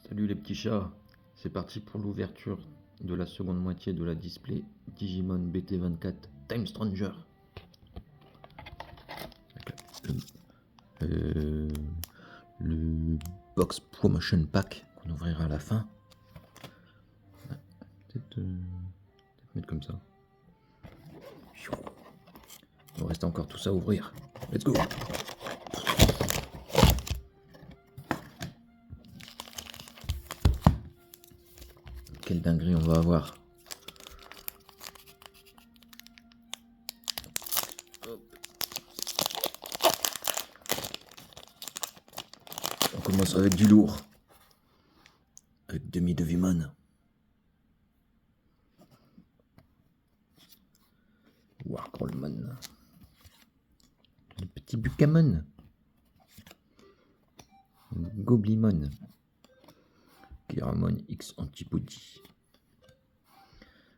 Salut les petits chats, c'est parti pour l'ouverture de la seconde moitié de la display Digimon BT24 Time Stranger. Euh, le box promotion pack qu'on ouvrira à la fin. Peut-être mettre comme ça. Il nous reste encore tout ça à ouvrir. Let's go! Quelle dinguerie on va avoir. On commence avec du lourd. Avec Demi-Devimon. Warcrawlmon. Le petit Bukamon. Goblimon. Kiramon X Antibody.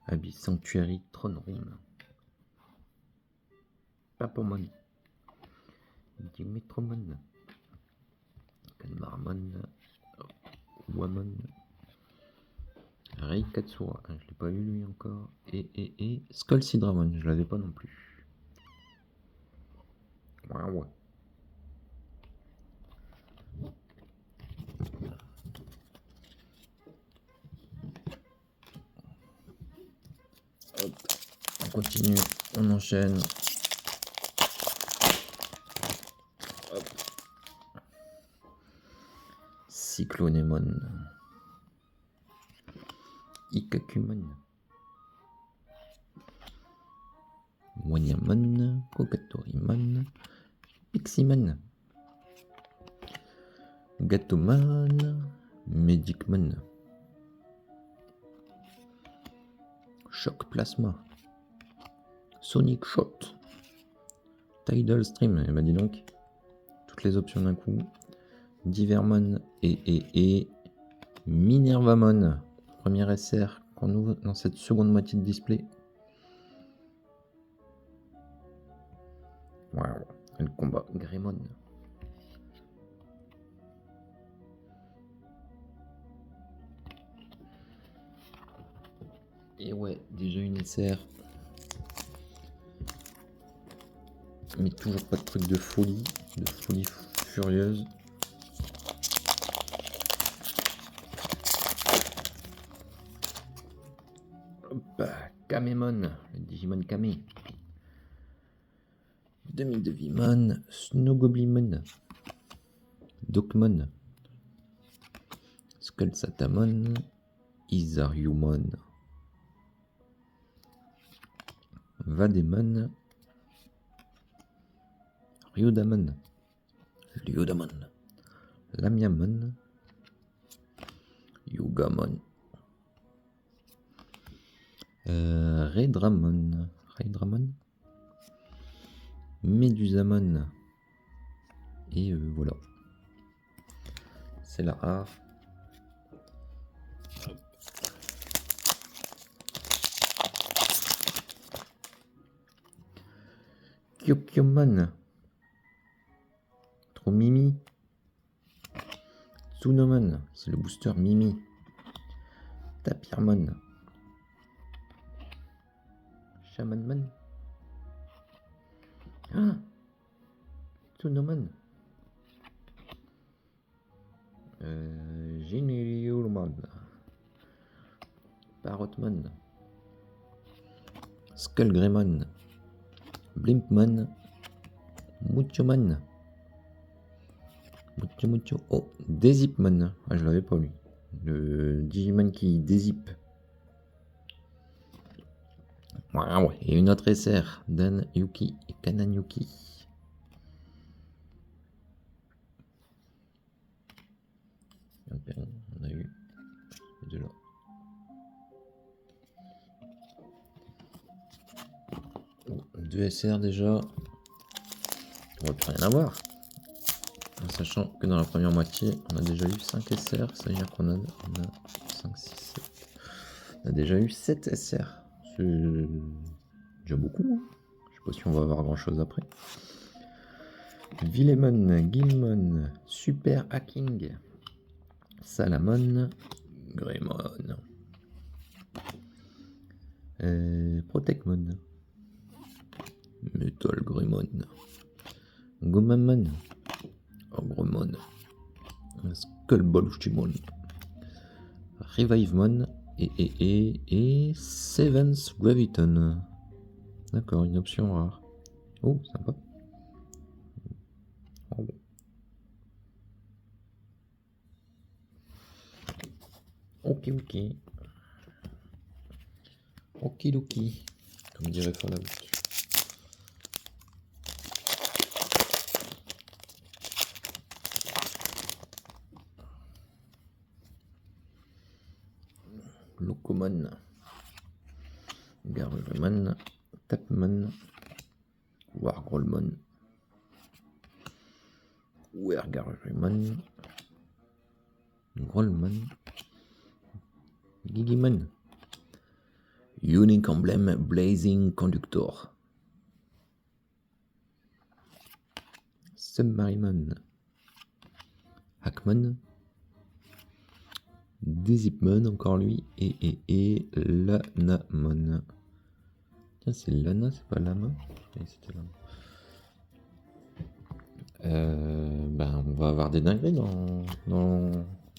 Abyss Sanctuary Throne Room. Papomon. Dimetromon. Kalmarmon. Wamon. Reikatsura. Je l'ai pas eu lui encore. Et Skull Sidramon. Je l'avais pas non plus. Ouais. Hop. On continue. On enchaîne. Hop. Cyclonemon. Ikakumon. Wanyamon. Kokatorimon. Piximon. Gatomon. Medicmon. Shock Plasma. Sonic Shot. Tidal Stream. Et bah dis donc, toutes les options d'un coup. Divermon et Minervamon. Premier SR qu'on ouvre dans cette seconde moitié de display. Waouh. Et le combat Greymon. Et ouais, déjà une SR. Mais toujours pas de truc de folie furieuse. Hop, Kamemon, le Digimon Kame. Demi-Devimon, Snowgoblimon, Dokmon, Skullsatamon, Isariumon, Vademon, Ryudamon, Lamiamon, Yugamon, Raidramon, Medusamon, et voilà. C'est la rare. Kyokyomon, trop Mimi. Tsunomon, c'est le booster Mimi. Tapirmon. Shamanmon. Ah, Tsunomon. Geniliumon. Parrotmon. Skullgreymon. Blimpmon. Muchomon. Mucho. Oh, Dezipmon. Ah, je l'avais pas lui. Le Digimon qui dézippe. Ouais. Et une autre SR. Dan Yuki et Kanan Yuki. Ok, on a eu les deux là. Oh, 2 SR déjà. On va plus rien avoir. En sachant que dans la première moitié, on a déjà eu 5 SR. Ça veut dire qu'on a 5, 6, 7. On a déjà eu 7 SR. C'est déjà beaucoup. Hein. Je sais pas si on va avoir grand chose après. Villemon, Gilmon, Super Hacking, Salamon, Greymon, Protecmon, Metal Greymon, Gomamon, Ogremon, Skullbolchimon, Revivemon et Seventh Graviton. D'accord, une option rare. Oh, sympa. Oh. Ok. Okidoki, comme dirait Fallout. Locomon, Garurumon, Tapmon, Wargrolmon, Wergarurumon, Grolmon, Gigimon, Unique Emblem Blazing Conductor, Submarimon, Hackmon, Dezipmon, encore lui, et Lanamon. Tiens, c'est Lana, c'est pas Lama. C'était Lama. On va avoir des dingueries dans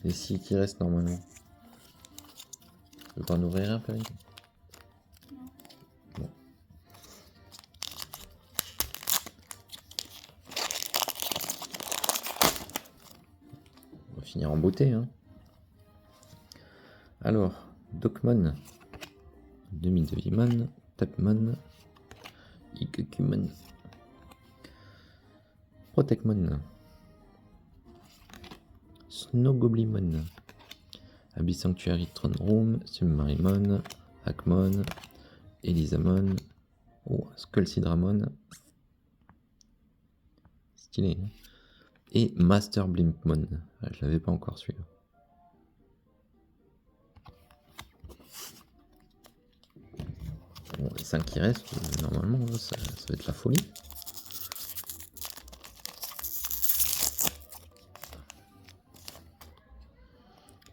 les 6 qui restent normalement. Tu veux pas en ouvrir un, Perrine? Bon. On va finir en beauté, hein. Alors, Docmon, Demi-Devimon, Tapmon, Ikekumon, Protecmon, Snowgoblimon, Abyss Sanctuary Throne Room, Submarimon, Hackmon, Elisamon, Skullsidramon, stylé, hein. Et Master Blimpmon. Ah, je l'avais pas encore celui-là. Bon, les 5 qui restent, normalement, ça va être la folie.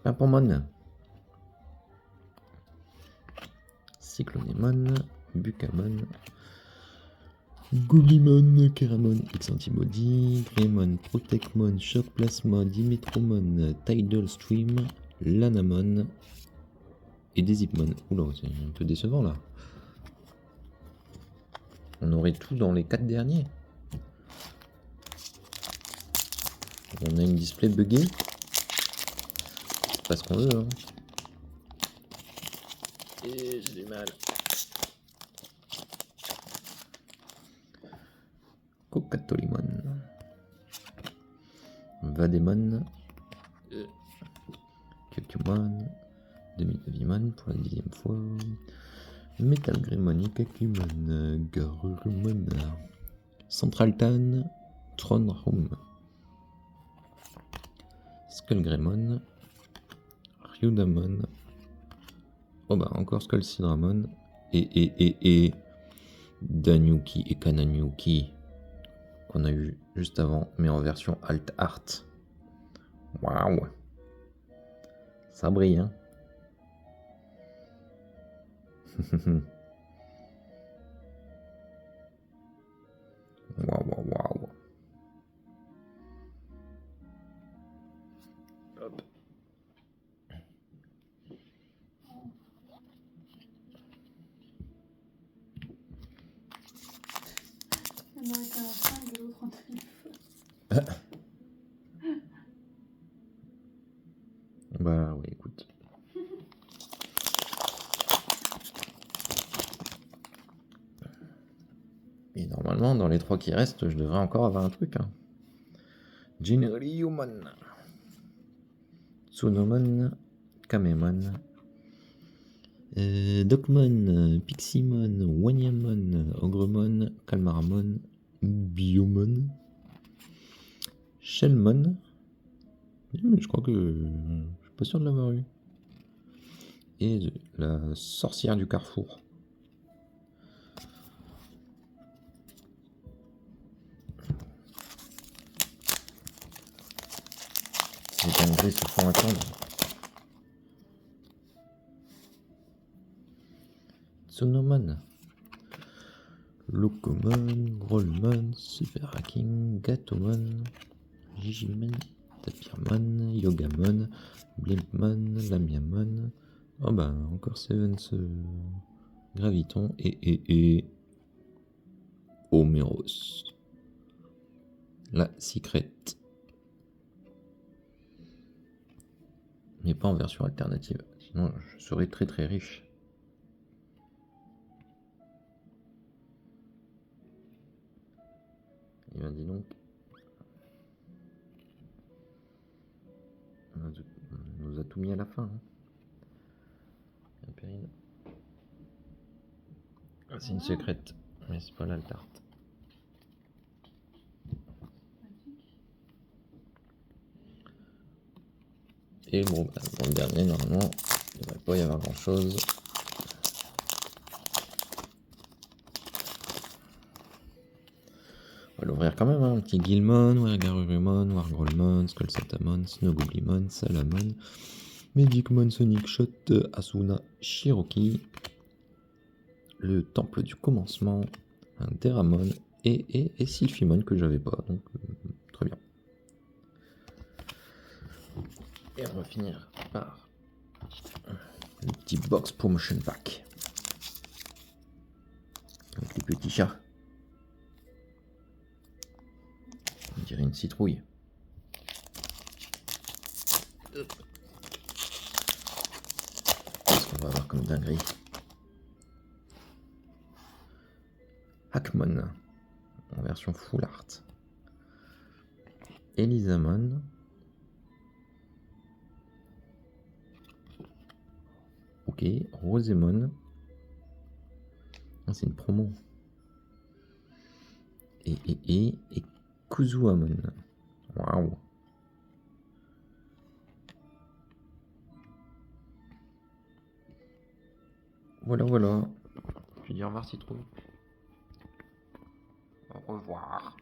Pimpomon, Cyclonémon, Bucamon, Gogimon, Keramon, X-Antibody, Greymon, Protecmon, Shock Plasma, Dimetromon, Tidal Stream, Lanamon et Dezipmon. Oula, c'est un peu décevant là. On aurait tout dans les 4 derniers. On a une display buggée. C'est pas ce qu'on veut, hein. Et j'ai du mal. Cocatolimon, Vademon, Kukumon, Demi-Devimon pour la 10e fois, Metal Greymon, Ikakumon, Garurumon, Centraltan, Throne Room, Skullgreymon, Ryudamon, encore Skullsidramon, et Danyuki et Kananyuki qu'on a eu juste avant, mais en version Alt Art. Waouh, ça brille, hein. Waouh. Hop. Il y en a qu'un 5 de l'autre en téléphone. Bah oui, écoute. Et normalement, dans les 3 qui restent, je devrais encore avoir un truc, hein. Jinryumon, Tsunomon, Kamemon, Docmon, Piximon, Wanyamon, Ogremon, Kalmaramon, Biomon, Shellmon. Mais je crois que je suis pas sûr de l'avoir eu. Et la sorcière du carrefour. Les dingueries se font attendre. Tsunomon. Locomon, Rollmon, Super Hacking, Gatomon, Jijimon, Tapirmon, Yogamon, Blimpmon, Lamiamon. Oh bah, encore Sevens Graviton et Homeros. La secrète. Mais pas en version alternative, sinon je serais très très riche. Il m'a dit donc. On nous a tout mis à la fin. Hein. Ah, c'est une secrète, mais c'est pas là le tarte. Et bon, bah, dans le dernier, normalement, il ne devrait pas y avoir grand chose. On va l'ouvrir quand même, hein. Un petit Guilmon, Wargarurumon, Wargrolmon, Skullsatamon, Snowgooblimon, Salamon, Magicmon, Sonic Shot, Asuna, Shiroki, le Temple du Commencement, un Deramon et Sylphimon que j'avais pas, donc très bien. Et on va finir par le petit box promotion pack. Avec les petits chats. On dirait une citrouille. Qu'est-ce qu'on va avoir comme dinguerie? Hackmon en version full art. Elisamon. Ok, Rosémon. Ah, c'est une promo. Et Kuzuamon. Waouh. Voilà. Je vais dire au revoir, Citrouille. Au revoir.